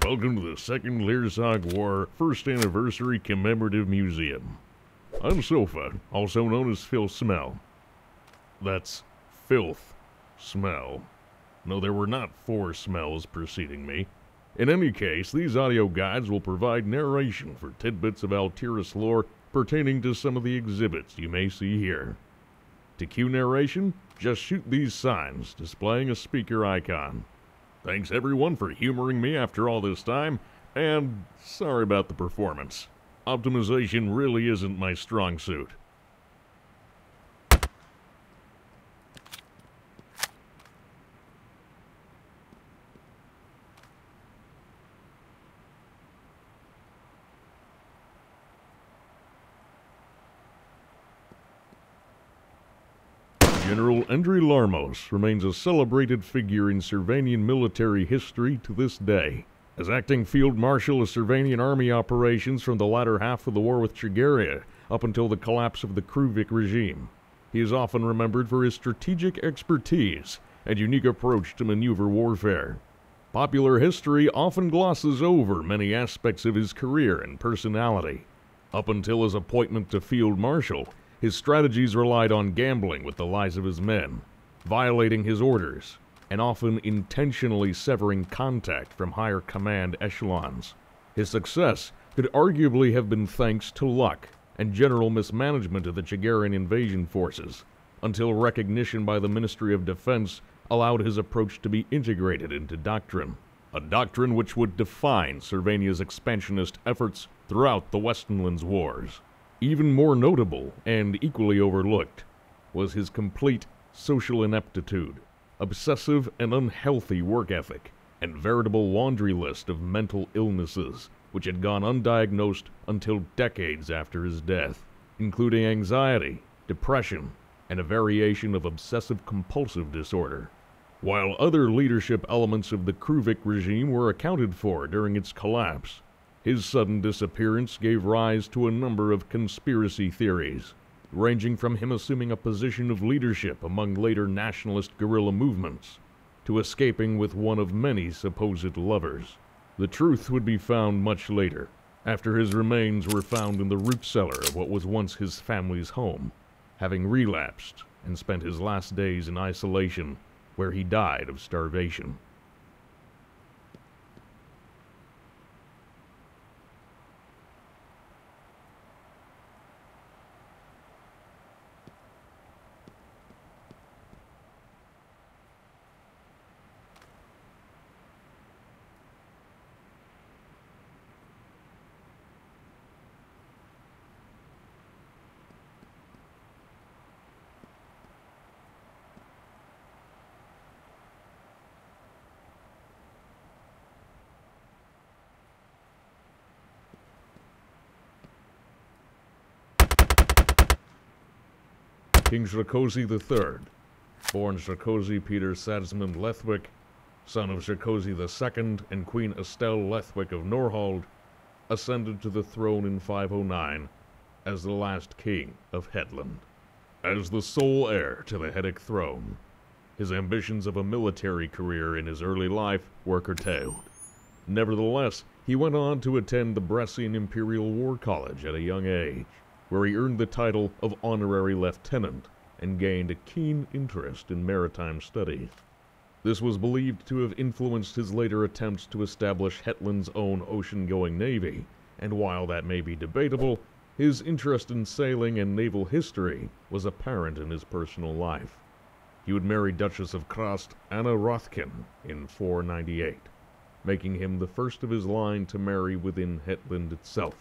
Welcome to the Second Leersog War First Anniversary Commemorative Museum. I'm Sofa, also known as Phil Smell. That's filth smell. No, there were not 4 smells preceding me. In any case, these audio guides will provide narration for tidbits of Altiris lore pertaining to some of the exhibits you may see here. To cue narration, just shoot these signs displaying a speaker icon. Thanks everyone for humoring me after all this time, and sorry about the performance. Optimization really isn't my strong suit. General Endry Larmos remains a celebrated figure in Servanian military history to this day. As acting field marshal of Servanian army operations from the latter half of the war with Chagaria up until the collapse of the Kruvik regime, he is often remembered for his strategic expertise and unique approach to maneuver warfare. Popular history often glosses over many aspects of his career and personality. Up until his appointment to field marshal, his strategies relied on gambling with the lives of his men, violating his orders, and often intentionally severing contact from higher command echelons. His success could arguably have been thanks to luck and general mismanagement of the Chagarian invasion forces, until recognition by the Ministry of Defense allowed his approach to be integrated into doctrine, a doctrine which would define Servania's expansionist efforts throughout the Westernlands Wars. Even more notable, and equally overlooked, was his complete social ineptitude, obsessive and unhealthy work ethic, and veritable laundry list of mental illnesses which had gone undiagnosed until decades after his death, including anxiety, depression, and a variation of obsessive-compulsive disorder. While other leadership elements of the Kruvik regime were accounted for during its collapse, his sudden disappearance gave rise to a number of conspiracy theories, ranging from him assuming a position of leadership among later nationalist guerrilla movements, to escaping with one of many supposed lovers. The truth would be found much later, after his remains were found in the root cellar of what was once his family's home, having relapsed and spent his last days in isolation, where he died of starvation. King Srakosi III, born Srakosi Peter Sadsman Lethwick, son of Srakosi II and Queen Estelle Lethwick of Norhold, ascended to the throne in 509 as the last king of Hetland. As the sole heir to the Hedic throne, his ambitions of a military career in his early life were curtailed. Nevertheless, he went on to attend the Brescian Imperial War College at a young age, where he earned the title of honorary lieutenant and gained a keen interest in maritime studies. This was believed to have influenced his later attempts to establish Hetland's own ocean-going navy, and while that may be debatable, his interest in sailing and naval history was apparent in his personal life. He would marry Duchess of Krast Anna Rothkin in 498, making him the first of his line to marry within Hetland itself,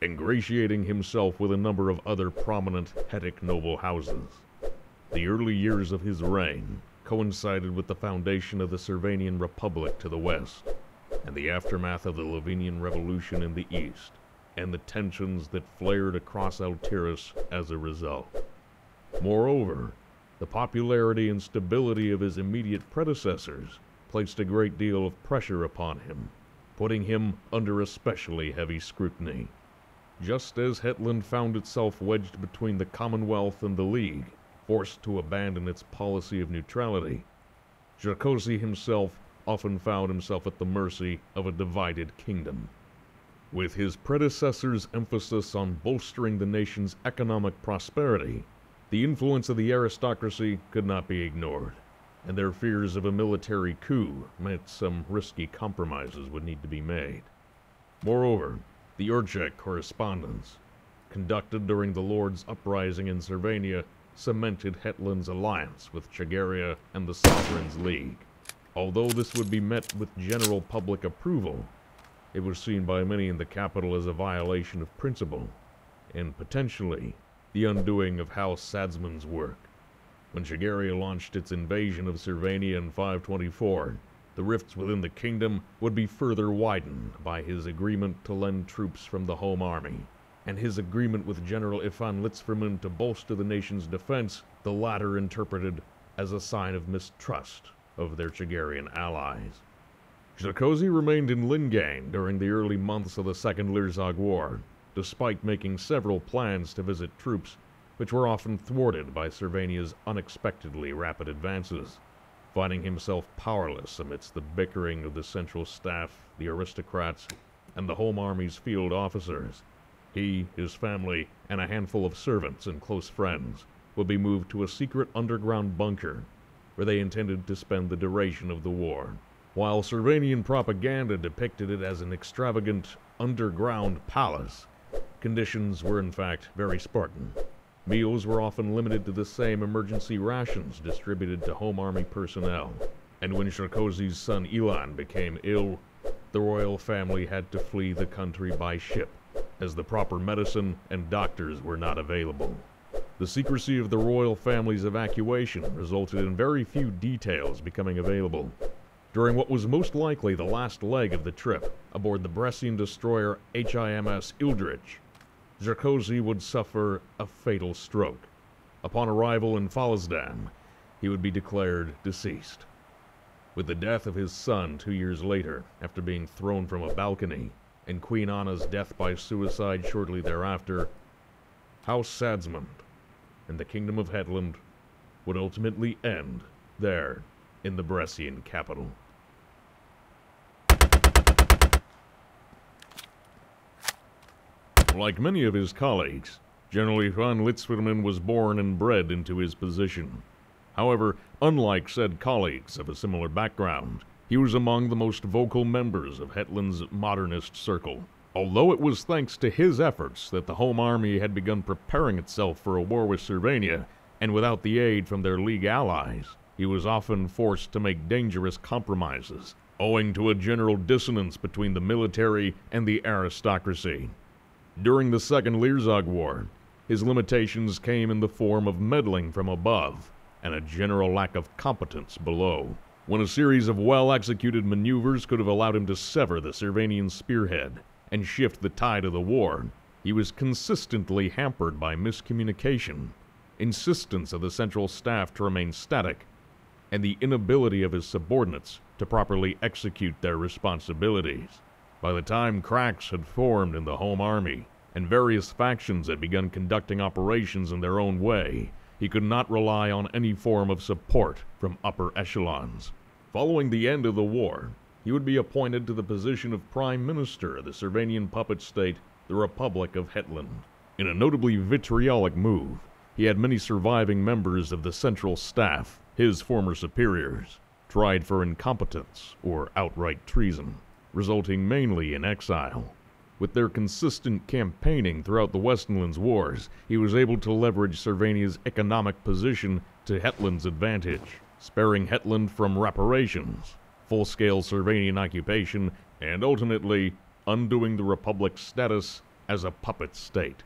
ingratiating himself with a number of other prominent Hedic noble houses. The early years of his reign coincided with the foundation of the Servanian Republic to the west, and the aftermath of the Lavinian Revolution in the east, and the tensions that flared across Altiris as a result. Moreover, the popularity and stability of his immediate predecessors placed a great deal of pressure upon him, putting him under especially heavy scrutiny. Just as Hetland found itself wedged between the Commonwealth and the League, forced to abandon its policy of neutrality, Srakosi himself often found himself at the mercy of a divided kingdom. With his predecessor's emphasis on bolstering the nation's economic prosperity, the influence of the aristocracy could not be ignored, and their fears of a military coup meant some risky compromises would need to be made. Moreover, the Urchek correspondence, conducted during the Lord's uprising in Cervania, cemented Hetland's alliance with Chagaria and the Sovereigns League. Although this would be met with general public approval, it was seen by many in the capital as a violation of principle, and potentially the undoing of House Sadsman's work. When Chagaria launched its invasion of Cervania in 524, the rifts within the kingdom would be further widened by his agreement to lend troops from the home army, and his agreement with General Ifan Litzferman to bolster the nation's defense, the latter interpreted as a sign of mistrust of their Chagarian allies. Zharkozy remained in Lingain during the early months of the Second Leersog War, despite making several plans to visit troops, which were often thwarted by Cervania's unexpectedly rapid advances. Finding himself powerless amidst the bickering of the central staff, the aristocrats, and the home army's field officers, he, his family, and a handful of servants and close friends would be moved to a secret underground bunker, where they intended to spend the duration of the war. While Cervanian propaganda depicted it as an extravagant underground palace, conditions were in fact very Spartan. Meals were often limited to the same emergency rations distributed to home army personnel, and when Zharkozy's son Ilan became ill, the royal family had to flee the country by ship, as the proper medicine and doctors were not available. The secrecy of the royal family's evacuation resulted in very few details becoming available. During what was most likely the last leg of the trip, aboard the Bressian destroyer HIMS Ildridge, Zharkozy would suffer a fatal stroke. Upon arrival in Falazdam, he would be declared deceased. With the death of his son 2 years later, after being thrown from a balcony, and Queen Anna's death by suicide shortly thereafter, House Sadsmund and the Kingdom of Hetland would ultimately end there in the Bressian capital. Like many of his colleagues, General Ifan Litzferman was born and bred into his position. However, unlike said colleagues of a similar background, he was among the most vocal members of Hetland's modernist circle. Although it was thanks to his efforts that the home army had begun preparing itself for a war with Cervania, and without the aid from their League allies, he was often forced to make dangerous compromises, owing to a general dissonance between the military and the aristocracy. During the Second Leersog War, his limitations came in the form of meddling from above and a general lack of competence below. When a series of well-executed maneuvers could have allowed him to sever the Cervanian spearhead and shift the tide of the war, he was consistently hampered by miscommunication, insistence of the central staff to remain static, and the inability of his subordinates to properly execute their responsibilities. By the time cracks had formed in the home army, and various factions had begun conducting operations in their own way, he could not rely on any form of support from upper echelons. Following the end of the war, he would be appointed to the position of Prime Minister of the Cervanian puppet state, the Republic of Hetland. In a notably vitriolic move, he had many surviving members of the central staff, his former superiors, tried for incompetence or outright treason, resulting mainly in exile. With their consistent campaigning throughout the Westlands Wars, he was able to leverage Cervania's economic position to Hetland's advantage, sparing Hetland from reparations, full-scale Cervanian occupation, and ultimately undoing the Republic's status as a puppet state.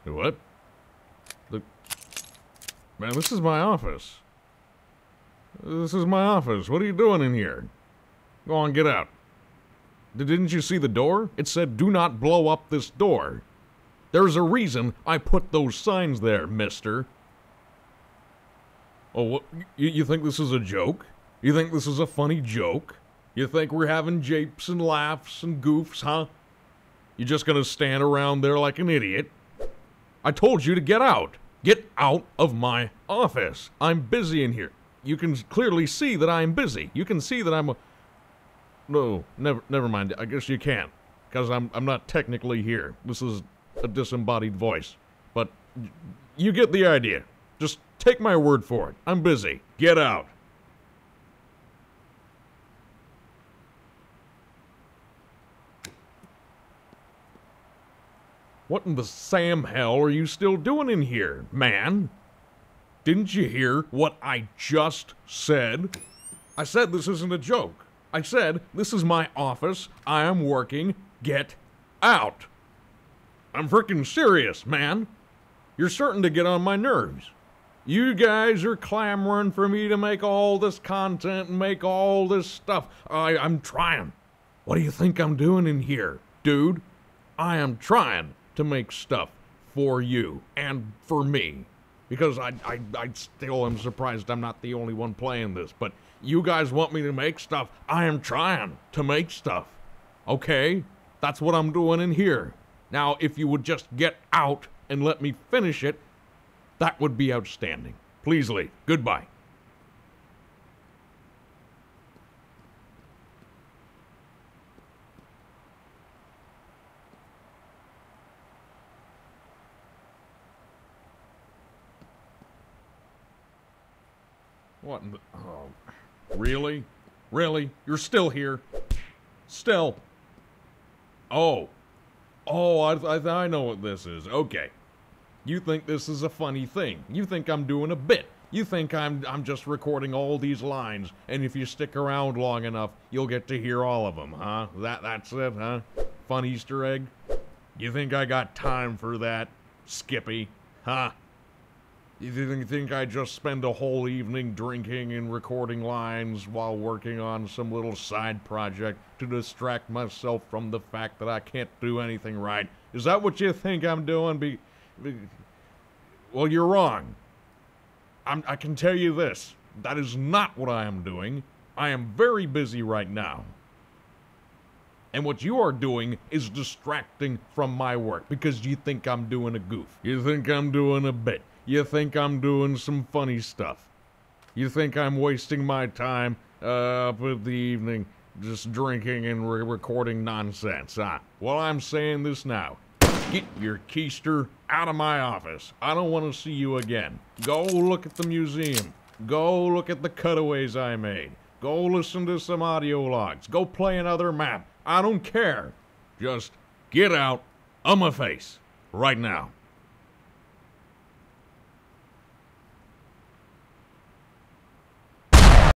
What? Look, man, this is my office. This is my office. What are you doing in here? Go on, get out. Didn't you see the door? It said, do not blow up this door. There's a reason I put those signs there, mister. Oh, what? You think this is a joke? You think this is a funny joke? You think we're having japes and laughs and goofs, huh? You just gonna stand around there like an idiot? I told you to get out. Get out of my office. I'm busy in here. You can clearly see that I'm busy. You can see that I'm a... No, never mind. I guess you can't, because I'm not technically here. This is a disembodied voice. But you get the idea. Just take my word for it. I'm busy. Get out. What in the Sam hell are you still doing in here, man? Didn't you hear what I just said? I said this isn't a joke. I said this is my office. I am working. Get out. I'm freaking serious, man. You're starting to get on my nerves. You guys are clamoring for me to make all this content and make all this stuff. I'm trying. What do you think I'm doing in here, dude? I am trying to make stuff for you and for me. Because I still am surprised I'm not the only one playing this. But you guys want me to make stuff. I am trying to make stuff. Okay? That's what I'm doing in here. Now, if you would just get out and let me finish it, that would be outstanding. Please leave. Goodbye. What in the... Oh, really? Really? You're still here? Still? Oh. Oh, I know what this is. Okay. You think this is a funny thing. You think I'm doing a bit. You think I'm just recording all these lines, and if you stick around long enough, you'll get to hear all of them, huh? That's it, huh? Fun Easter egg? You think I got time for that, Skippy? Huh? You think I just spend a whole evening drinking and recording lines while working on some little side project to distract myself from the fact that I can't do anything right? Is that what you think I'm doing? Well, you're wrong. I can tell you this. That is not what I am doing. I am very busy right now. And what you are doing is distracting from my work because you think I'm doing a goof. You think I'm doing a bit. You think I'm doing some funny stuff. You think I'm wasting my time up at the evening just drinking and recording nonsense, huh? Well, I'm saying this now. Get your keister out of my office. I don't want to see you again. Go look at the museum. Go look at the cutaways I made. Go listen to some audio logs. Go play another map. I don't care. Just get out of my face right now.